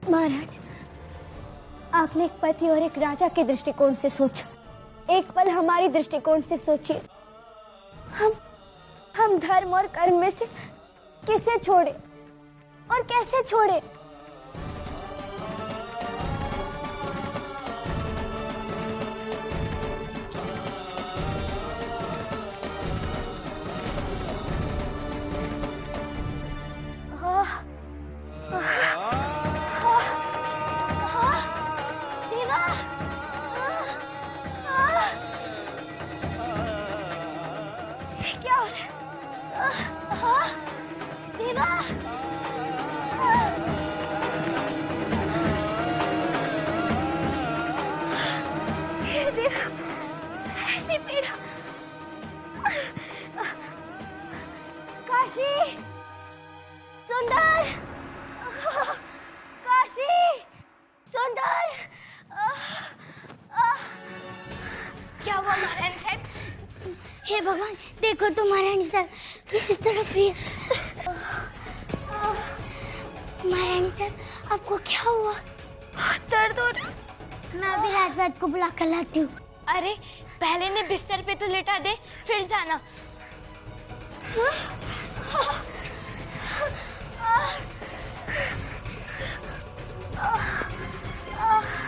महाराज, आपने एक पति और एक राजा के दृष्टिकोण से सोचा, एक पल हमारी दृष्टिकोण से सोचिए। हम धर्म और कर्म में से किसे छोड़े और कैसे छोड़े? क्या हुआ महारानी साहब? हे भगवान, देखो तो महारानी साहब किस तरफ भी महारानी साहब, आपको क्या हुआ? दर्द हो रहा। मैं अभी राजवैद्य को बुला कर लाती हूँ। अरे पहले ने बिस्तर पे तो लेटा दे, फिर जाना।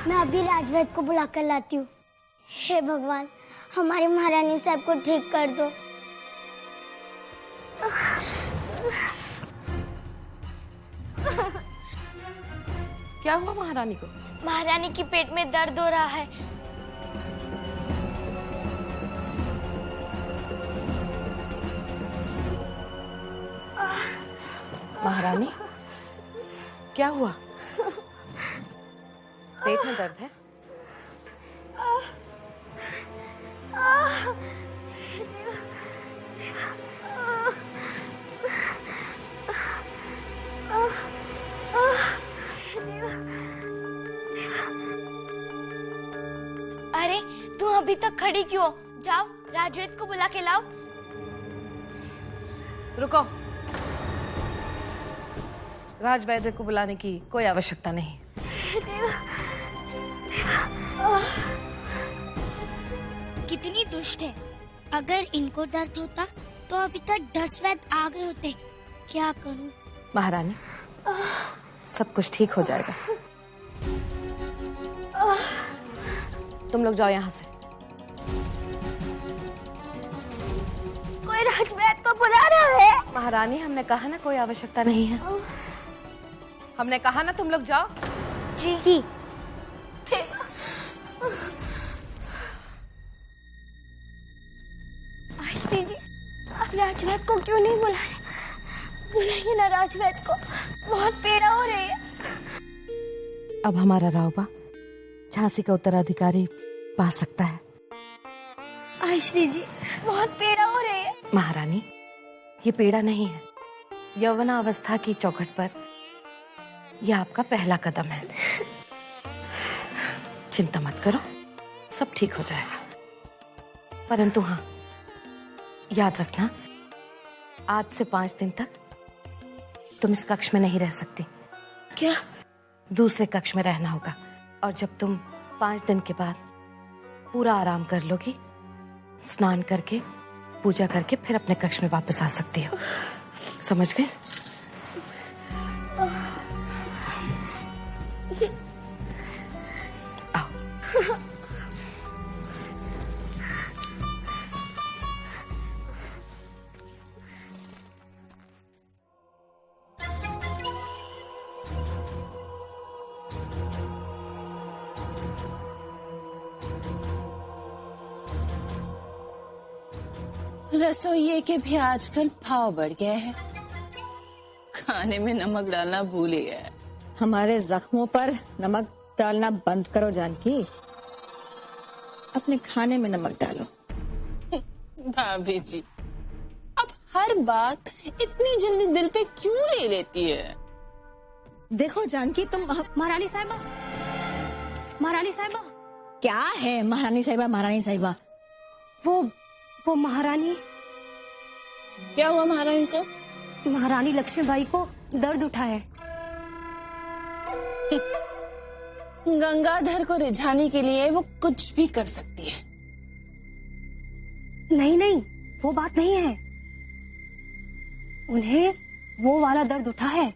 मैं अभी राजवैद्य को बुला कर लाती हूँ। हे भगवान, हमारी महारानी साहब को ठीक कर दो। क्या हुआ महारानी को? महारानी की पेट में दर्द हो रहा है। महारानी, क्या हुआ? पेट में दर्द है? अरे तू अभी तक खड़ी क्यों? जाओ राजवेद को बुला के लाओ। रुको, राजवैद्य को बुलाने की कोई आवश्यकता नहीं। कितनी दुष्ट है। अगर इनको दर्द होता तो अभी तक 10 वैद्य आ गए होते। क्या करूं? महारानी, सब कुछ ठीक हो जाएगा। तुम लोग जाओ यहाँ से। कोई राजवैद्य को बुला रहा है। महारानी, हमने कहा ना कोई आवश्यकता नहीं है। हमने कहा ना तुम लोग जाओ। जी जी। आश्री जी, आप राजवैद्य को क्यों नहीं बुला रहे? बुलाइए ना राजवैद्य को, बहुत पीड़ा हो रही है। अब हमारा रावबा झांसी का उत्तराधिकारी पा सकता है। आश्री जी, बहुत पीड़ा हो रही है। महारानी, ये पीड़ा नहीं है। यौवनावस्था की चौखट पर यह आपका पहला कदम है। चिंता मत करो, सब ठीक हो जाएगा। परंतु हाँ, याद रखना, आज से 5 दिन तक तुम इस कक्ष में नहीं रह सकती। क्या? दूसरे कक्ष में रहना होगा। और जब तुम 5 दिन के बाद पूरा आराम कर लोगी, स्नान करके पूजा करके फिर अपने कक्ष में वापस आ सकती हो। समझ गए? आओ। रसोइये के भी आजकल भाव बढ़ गए हैं। खाने में नमक डालना भूल ही गए। हमारे जख्मों पर नमक डालना बंद करो जानकी। अपने खाने में नमक डालो। भाभी जी, अब हर बात इतनी जल्दी दिल पे क्यों ले लेती है? देखो जानकी, तुम महारानी साहिबा, महारानी साहिबा। क्या है महारानी साहिबा? महारानी साहिबा, वो महारानी। क्या हुआ महारानी को? महारानी लक्ष्मीबाई को दर्द उठा है। गंगाधर को रिझाने के लिए वो कुछ भी कर सकती है। नहीं नहीं, वो बात नहीं है। उन्हें वो वाला दर्द उठा है।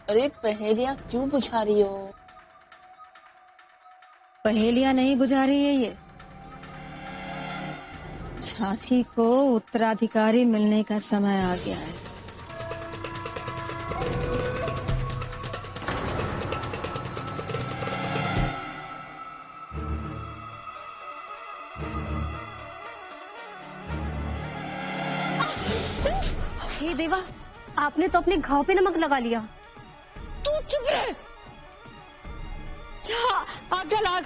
अरे पहेलियां क्यों बुझा रही हो? पहेलियां नहीं बुझा रही है ये। झांसी को उत्तराधिकारी मिलने का समय आ गया है। हे देवा, आपने तो अपने घाव पे नमक लगा लिया। तू चुप रह। जा, आग डाल आग।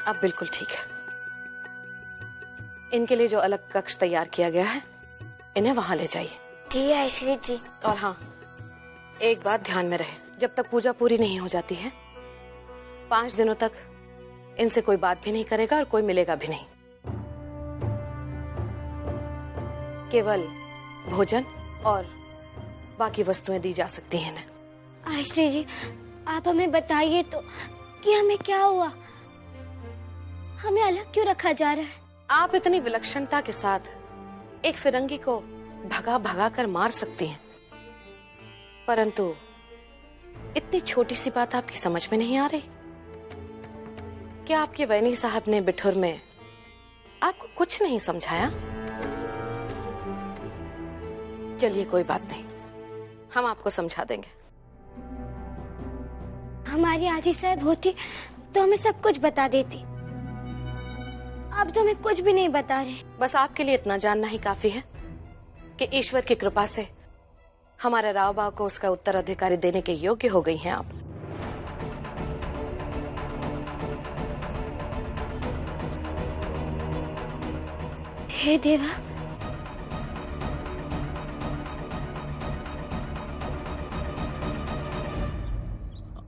अब बिल्कुल ठीक है। इनके लिए जो अलग कक्ष तैयार किया गया है, इन्हें वहां ले जाइए। जी आयश्री जी। और हाँ, एक बात ध्यान में रहे, जब तक पूजा पूरी नहीं हो जाती है 5 दिनों तक इनसे कोई बात भी नहीं करेगा और कोई मिलेगा भी नहीं। केवल भोजन और बाकी वस्तुएं दी जा सकती हैं इन्हें। आयश्री जी, आप हमें बताइए तो कि हमें क्या हुआ? हमें अलग क्यों रखा जा रहा है? आप इतनी विलक्षणता के साथ एक फिरंगी को भगा भगा कर मार सकती हैं, परंतु इतनी छोटी सी बात आपकी समझ में नहीं आ रही? क्या आपके वैनी साहब ने बिठुर में आपको कुछ नहीं समझाया? चलिए कोई बात नहीं, हम आपको समझा देंगे। हमारी आजी साहब होती तो हमें सब कुछ बता देती। अब तो हमें कुछ भी नहीं बता रहे। बस आपके लिए इतना जानना ही काफी है कि ईश्वर की कृपा से हमारे राव बाव को उसका उत्तराधिकारी देने के योग्य हो गई हैं आप। हे देवा,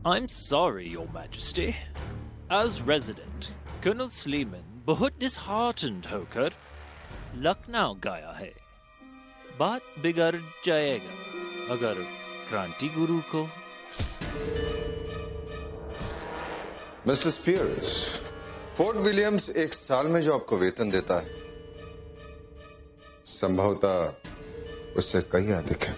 I'm sorry, Your Majesty. As resident, Colonel Sleeman बहुत disheartened होकर लखनऊ गया है। बात बिगड़ जाएगा अगर क्रांति गुरु को। मिस्टर स्पीयर्स, फोर्ट विलियम्स 1 साल में जो आपको वेतन देता है, संभवतः उससे कहीं अधिक है।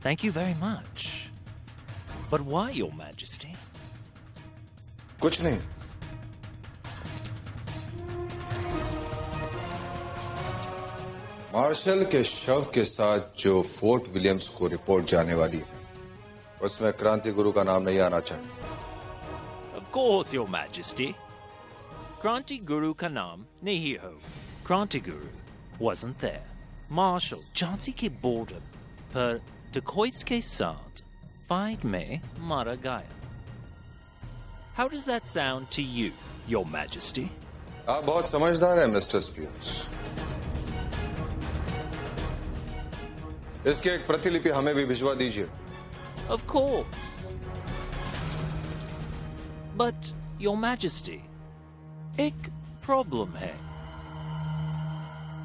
Thank you very much. But why, Your Majesty? कुछ नहीं। मार्शल के शव के साथ जो फोर्ट विलियम्स को रिपोर्ट जाने वाली है, उसमें क्रांति गुरु का नाम नहीं आना चाहिए। Of course, Your Majesty. Kranti Guru का नाम नहीं हो। Kranti Guru wasn't there. Marshal Jhansi के border पर dacoits के साथ fight में मारा गया। How does that sound to you, Your Majesty? आप बहुत समझदार हैं मिस्टर स्पीयर्स। इसकी एक प्रतिलिपि हमें भी भिजवा दीजिए। Of course. But, Your Majesty, एक problem है।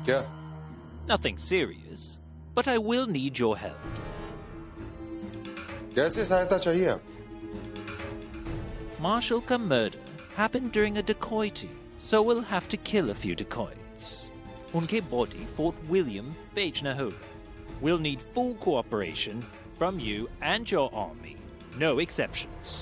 क्या? Nothing serious, but I will need your help. कैसी सहायता चाहिए आप? Marshal का murder happened during a dacoity, so we'll have to kill a few dacoits. उनके body Fort William भेजना होगा. We'll need full cooperation from you and your army. No exceptions.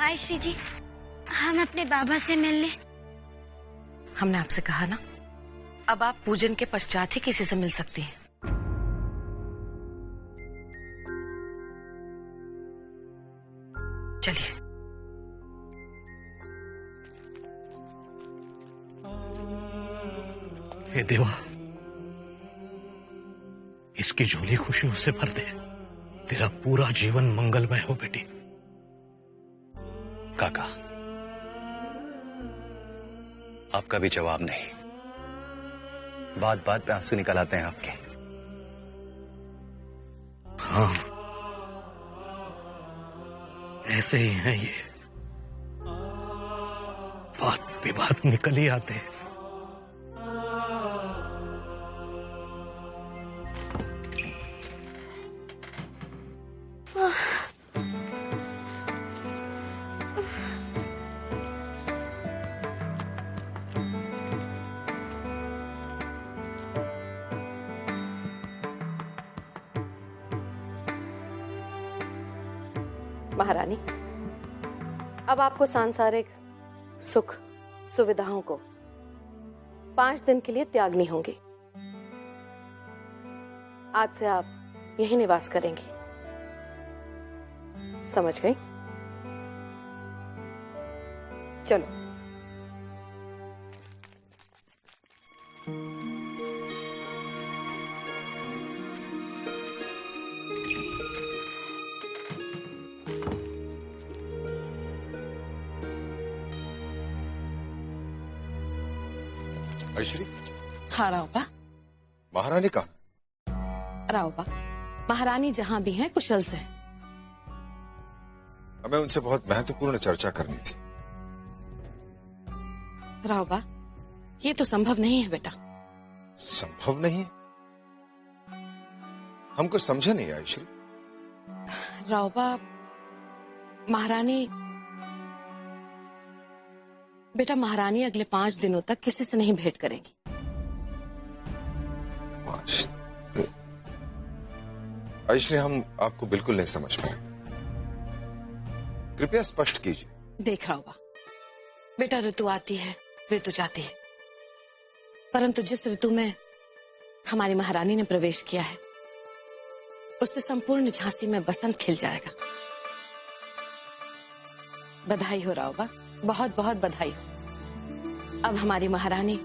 आयश्री जी, हम अपने बाबा से मिल लें। हमने आपसे कहा ना, अब आप पूजन के पश्चात ही किसी से मिल सकती हैं। चलिए। हे देवा, इसकी झोली खुशियों से भर दे। तेरा पूरा जीवन मंगलमय हो बेटी। काका, आपका भी जवाब नहीं। बात बात पे आंसू निकल आते हैं आपके। हाँ, ऐसे ही हैं ये, बात पे बात निकल ही आते हैं। महारानी, अब आपको सांसारिक सुख सुविधाओं को 5 दिन के लिए त्यागनी होंगी। आज से आप यही निवास करेंगी, समझ गई? चलो। आयश्री, हाँ रावबा। महारानी कहाँ? रावबा, महारानी जहां भी हैं कुशल से हैं। हमें उनसे बहुत महत्वपूर्ण चर्चा करनी थी। रावबा, ये तो संभव नहीं है बेटा। संभव नहीं? हमको समझा नहीं आयश्री। रावबा, महारानी, बेटा महारानी अगले 5 दिनों तक किसी से नहीं भेंट करेंगी। आयश्री, हम आपको बिल्कुल नहीं समझ पाए, कृपया स्पष्ट कीजिए। देख रावबा, बेटा ऋतु आती है, ऋतु जाती है, परंतु जिस ऋतु में हमारी महारानी ने प्रवेश किया है, उससे संपूर्ण झांसी में बसंत खिल जाएगा। बधाई हो रावबा, बहुत बहुत बधाई हो। अब हमारी महारानी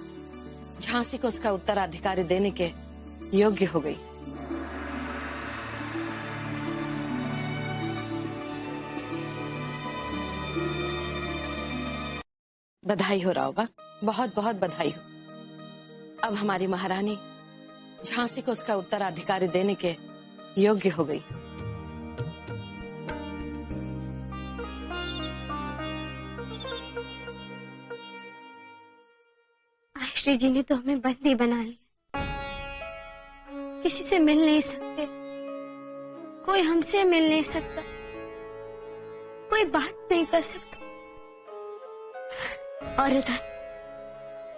झांसी को उसका उत्तराधिकारी देने के योग्य हो गई। बधाई हो रावबा, बहुत बहुत बधाई हो। अब हमारी महारानी झांसी को उसका उत्तराधिकारी देने के योग्य हो गई। आयश्री जी ने तो हमें बंदी बना लिया, किसी से मिल नहीं सकते, कोई हमसे मिल नहीं सकता, कोई बात नहीं कर सकता। और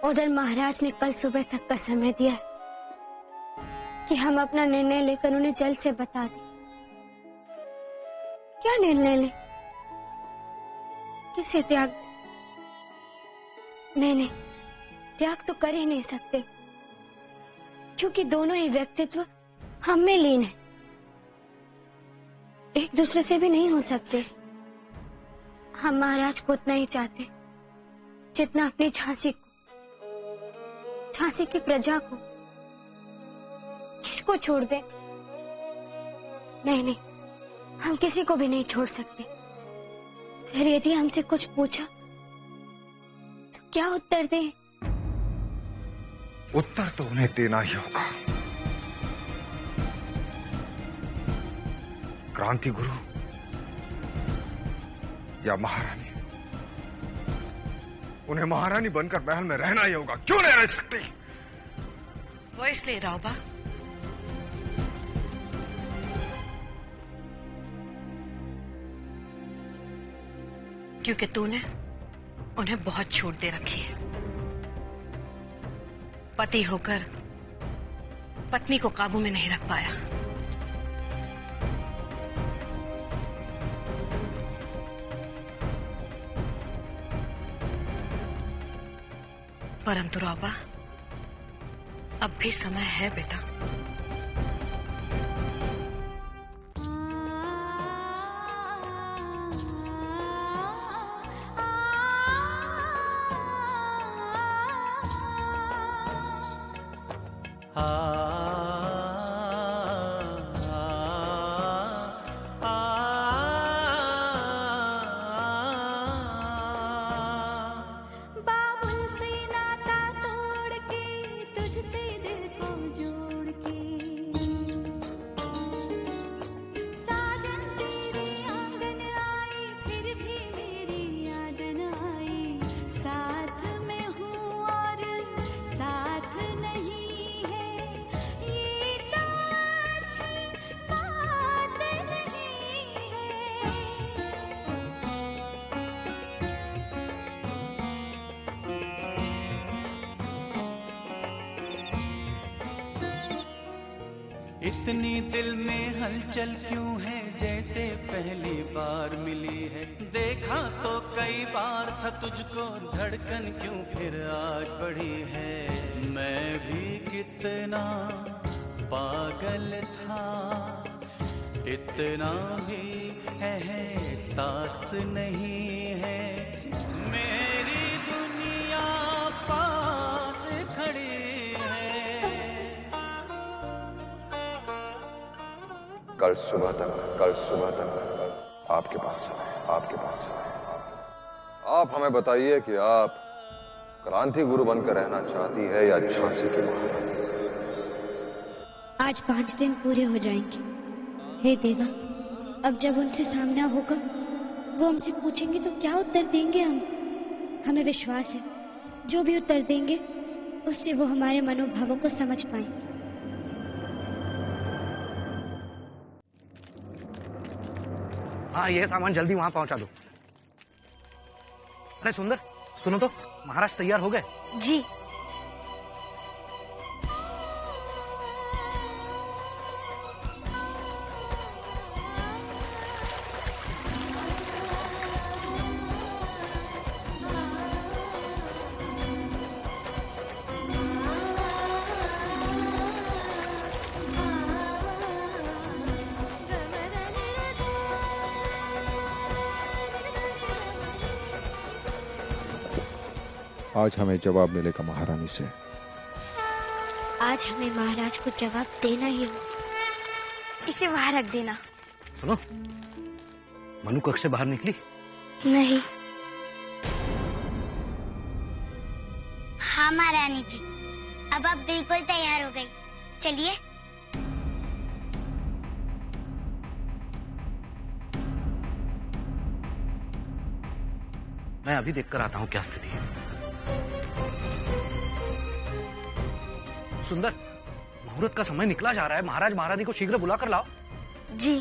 उधर महाराज ने कल सुबह तक का समय दिया कि हम अपना निर्णय लेकर उन्हें जल्द से बता दें। क्या निर्णय ले? किसे त्याग? नहीं, त्याग तो कर ही नहीं सकते, क्योंकि दोनों ही व्यक्तित्व हम में लीन है, एक दूसरे से भी नहीं हो सकते। हम महाराज को उतना ही चाहते जितना अपनी झांसी की प्रजा को। किसको छोड़ दे? नहीं, हम किसी को भी नहीं छोड़ सकते। फिर यदि हमसे कुछ पूछा तो क्या उत्तर दें? उत्तर तो उन्हें देना ही होगा। क्रांति गुरु या महारानी, उन्हें महारानी बनकर महल में रहना ही होगा। क्यों नहीं रह सकती? वो इसलिए रावबा, क्योंकि तूने उन्हें बहुत छूट दे रखी है। पति होकर पत्नी को काबू में नहीं रख पाया। परंतु रावबा, अब भी समय है बेटा। इतनी दिल में हलचल क्यों है, जैसे पहली बार मिली है। देखा तो कई बार था तुझको, धड़कन क्यों फिर आज बढ़ी है। मैं भी कितना पागल था, इतना भी एहसास नहीं है। मेरी दुनिया पास खड़ी है। कल सुबह तक आपके पास समय। आप हमें बताइए कि आप क्रांति गुरु बनकर रहना चाहती है या झांसी की महारानी। आज 5 दिन पूरे हो जाएंगे। हे देवा, अब जब उनसे सामना होगा, वो हमसे पूछेंगे तो क्या उत्तर देंगे हम? हमें विश्वास है जो भी उत्तर देंगे उससे वो हमारे मनोभावों को समझ पाएंगे। हाँ, ये सामान जल्दी वहां पहुंचा दो। अरे सुंदर, सुनो तो, महाराज तैयार हो गए। जी। आज हमें जवाब मिलेगा महारानी से। आज हमें महाराज को जवाब देना ही होगा। इसे बाहर रख देना। सुनो, मनु कक्ष से बाहर निकली? नहीं। हाँ महारानी जी, अब आप बिल्कुल तैयार हो गई। चलिए। मैं अभी देखकर आता हूँ क्या स्थिति है। सुंदर, मुहूर्त का समय निकला जा रहा है। महाराज महारानी को शीघ्र बुला कर लाओ। जी।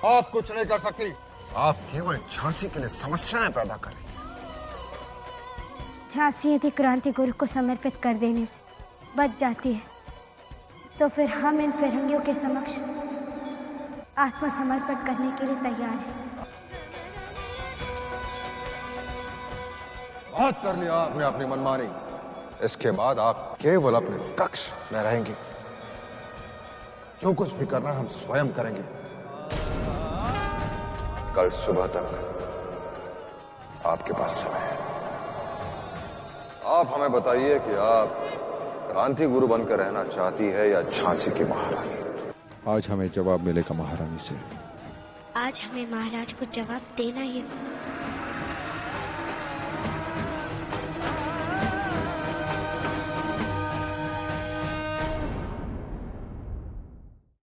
आप कुछ नहीं कर सकती। आप केवल झांसी के लिए समस्याएं पैदा कर रही हैं। झांसी यदि क्रांति गुरु को समर्पित कर देने से बच जाती है तो फिर हम इन फिरंगियों के समक्ष आत्मसमर्पण करने के लिए तैयार हैं। बहुत कर लिया आपने अपनी मनमानी। इसके बाद आप केवल अपने कक्ष में रहेंगी। जो कुछ भी करना हम स्वयं करेंगे। कल सुबह तक आपके पास समय है। आप हमें बताइए कि आप क्रांति गुरु बनकर रहना चाहती है या झांसी की महारानी। आज हमें जवाब मिलेगा महारानी से। आज हमें महाराज को जवाब देना ही होगा।